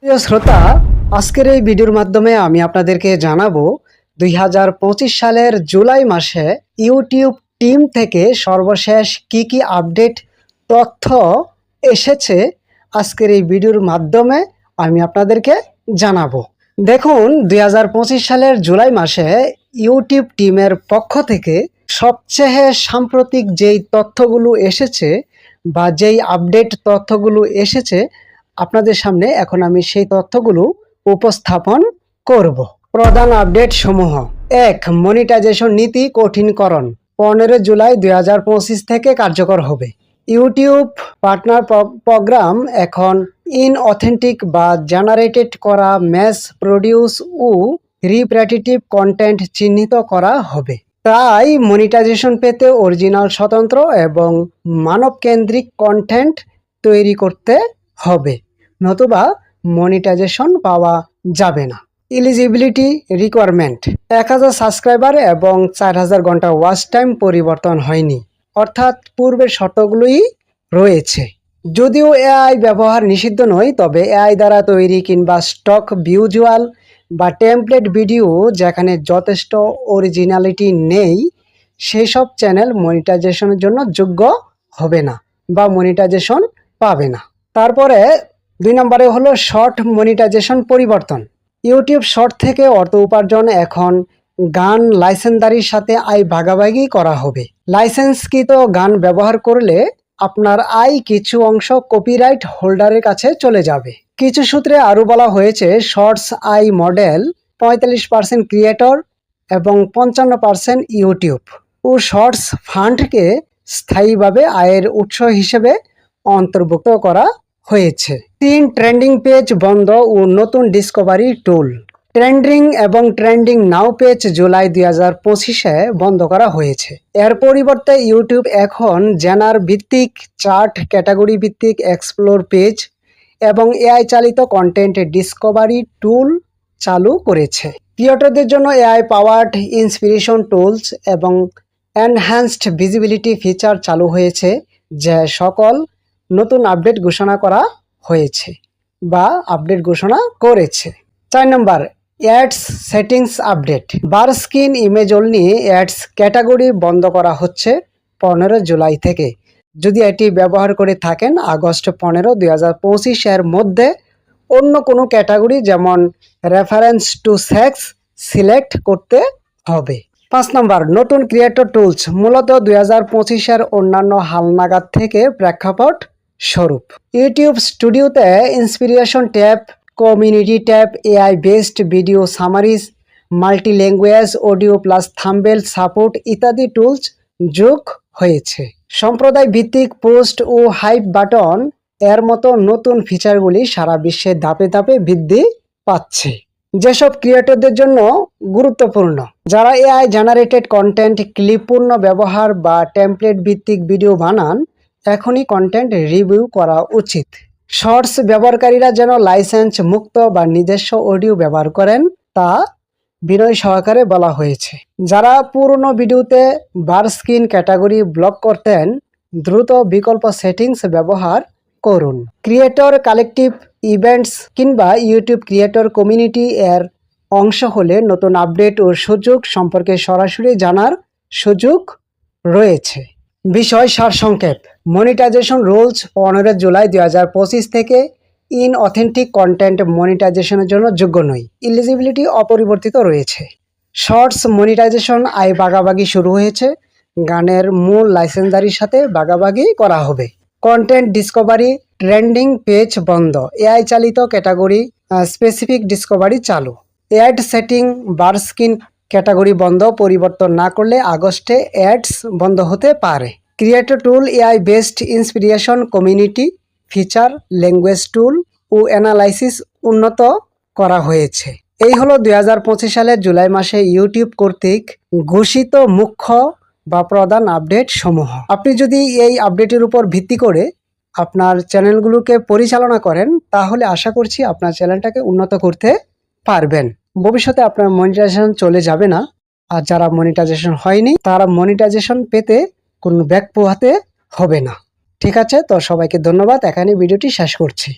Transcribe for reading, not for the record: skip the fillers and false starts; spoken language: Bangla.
প্রিয় শ্রোতা, আজকের এই ভিডিওর মাধ্যমে আমি আপনাদেরকে জানাবো 2025 সালের জুলাই মাসে ইউটিউব টিম থেকে সর্বশেষ কি আপডেট তথ্য এসেছে। আজকের এই ভিডিওর মাধ্যমে আমি আপনাদেরকে জানাবো। দেখুন, 2025 সালের জুলাই মাসে ইউটিউব টিমের পক্ষ থেকে সবচেয়ে সাম্প্রতিক যেই তথ্যগুলো এসেছে বা যেই আপডেট তথ্যগুলো এসেছে আপনাদের সামনে এখন আমি সেই তথ্যগুলো উপস্থাপন করব। প্রধান আপডেট সমূহ: 1. মনিটাইজেশন নীতি কঠিনকরণ 15 জুলাই 2025 থেকে কার্যকর হবে। ইউটিউব পার্টনার প্রোগ্রাম এখন ইনঅথেন্টিক বা জেনারেটেড করা ম্যাস প্রডিউস ও রিপিটিটিভ কন্টেন্ট চিহ্নিত করা হবে। তাই মনিটাইজেশন পেতে অরিজিনাল, স্বতন্ত্র এবং মানবকেন্দ্রিক কন্টেন্ট তৈরি করতে হবে, নতুবা মনিটাইজেশন পাওয়া যাবে না। এলিজিবিলিটি রিকোয়ারমেন্ট: 1000 সাবস্ক্রাইবার এবং 4000 ঘন্টা ওয়াচ টাইম পরিবর্তন হয়নি, অর্থাৎ পূর্বের শর্তগুলোই রয়েছে। যদিও এআই ব্যবহার নিষিদ্ধ নয়, তবে এআই দ্বারা তৈরি কিংবা স্টক ভিজুয়াল বা টেমপ্লেট ভিডিও যেখানে যথেষ্ট অরিজিনালিটি নেই সেই সব চ্যানেল মনিটাইজেশনের জন্য যোগ্য হবে না বা মনিটাইজেশন পাবে না। তারপরে 2 নম্বরে হলো শর্ট মনিটাইজেশন পরিবর্তন। ইউটিউব শর্ট থেকে অর্থ উপার্জন এখন গান লাইসেন্সদারির সাথে আয় ভাগাভাগি করা হবে। লাইসেন্সকৃত গান ব্যবহার করলে আপনার আয় কিছু অংশ কপিরাইট হোল্ডারের কাছে চলে যাবে। কিছু সূত্রে আরও বলা হয়েছে শর্টস আই মডেল 45% ক্রিয়েটর এবং 55% ইউটিউব ও শর্টস ফান্ডকে স্থায়ীভাবে আয়ের উৎস হিসেবে অন্তর্ভুক্ত করা হয়েছে। 3. ট্রেন্ডিং পেজ বন্ধ ও নতুন ডিসকভারি টুল। ট্রেন্ডিং এবং ট্রেন্ডিং নাও পেজ জুলাই 2025-এ বন্ধ করা হয়েছে। এর পরিবর্তে ইউটিউব এখন জেনার ভিত্তিক, চার্ট ক্যাটাগরি ভিত্তিক এক্সপ্লোর পেজ এবং এআই চালিত কন্টেন্ট ডিসকভারি টুল চালু করেছে। ক্রিয়েটরদের জন্য এআই পাওয়ার্ড ইন্সপিরেশন টুলস এবং এনহ্যান্সড ভিজিবিলিটি ফিচার চালু হয়েছে, যে সকল নতুন আপডেট ঘোষণা করা হয়েছে বা আপডেট ঘোষণা করেছে। 4 নম্বর অ্যাডস সেটিংস আপডেট। বার screen image only ads category বন্ধ করা হচ্ছে 15 জুলাই থেকে। যদি এটি ব্যবহার করে থাকেন আগস্ট 15, 2025-এর মধ্যে অন্য কোনো ক্যাটাগরি যেমন রেফারেন্স টু সেক্স সিলেক্ট করতে হবে। 5 নম্বর নতুন ক্রিয়েটর টুলস, মূলত 2025-এর অন্যান্য হালনাগাদ থেকে প্রেক্ষাপট স্বরূপ। ইউটিউব স্টুডিওতে inspiration tab, community tab, AI based video summaries, multi language audio plus thumbnail support ইত্যাদি টুলস যোগ হয়েছে। সম্প্রদায় ভিত্তিক পোস্ট ও হাইপ বাটন এর মতো নতুন ফিচারগুলি সারা বিশ্বে ধাপে ধাপে বৃদ্ধি পাচ্ছে, যেসব ক্রিয়েটরদের জন্য গুরুত্বপূর্ণ। যারা এআই জেনারেটেড কন্টেন্ট, ক্লিপপূর্ণ ব্যবহার বা টেমপ্লেট ভিত্তিক ভিডিও বানান, এখনই কন্টেন্ট রিভিউ করা উচিত। শর্টস ব্যবহারকারীরা যেন লাইসেন্স মুক্ত বা নিজস্ব অডিও ব্যবহার করেন তা বিনয় সহকারে বলা হয়েছে। যারা পুরনো ভিডিওতে বার স্ক্রিন ক্যাটাগরি ব্লক করতেন, দ্রুত বিকল্প সেটিংস ব্যবহার করুন। ক্রিয়েটর কালেকটিভ ইভেন্টস কিংবা ইউটিউব ক্রিয়েটর কমিউনিটি এর অংশ হলে নতুন আপডেট ও সুযোগ সম্পর্কে সরাসরি জানার সুযোগ রয়েছে। বিষয় সারসংক্ষেপ: মনিটাইজেশন রুলস 15 জুলাই 2025 থেকে ইনঅথেন্টিক কন্টেন্ট মনিটাইজেশনের জন্য যোগ্য নয়। এলিজিবিলিটি অপরিবর্তিত রয়েছে। শর্টস মনিটাইজেশন আয় ভাগাভাগি শুরু হয়েছে, গানের মূল লাইসেন্সদারির সাথে ভাগাভাগি করা হবে। কন্টেন্ট ডিসকভারি, ট্রেন্ডিং পেজ বন্ধ, এআই চালিত ক্যাটাগরি স্পেসিফিক ডিসকভারি চালু। অ্যাড সেটিং, বার স্ক্রিন ক্যাটাগরি বন্ধ, পরিবর্তন না করলে আগস্টে অ্যাডস বন্ধ হতে পারে। Creator tool, AI based inspiration, community feature, language tool ও অ্যানালাইসিস উন্নত করা হয়েছে। এই হলো 2025 সালের জুলাই মাসে ইউটিউব কর্তৃক ঘোষিত মুখ্য বা প্রধান আপডেট সমূহ। আপনি যদি এই আপডেটের উপর ভিত্তি করে আপনার চ্যানেলগুলোকে পরিচালনা করেন, তাহলে আশা করছি আপনার চ্যানেলটাকে উন্নত করতে পারবেন। ভবিষ্যতে আপনার মনিটাইজেশন চলে যাবে না। আর যারা মনিটাইজেশন হয়নি তারা মনিটাইজেশন পেতে কোনো ব্যাক পোহাতে হবে না। ঠিক আছে, তো সবাইকে ধন্যবাদ। এখানে ভিডিওটি শেষ করছি।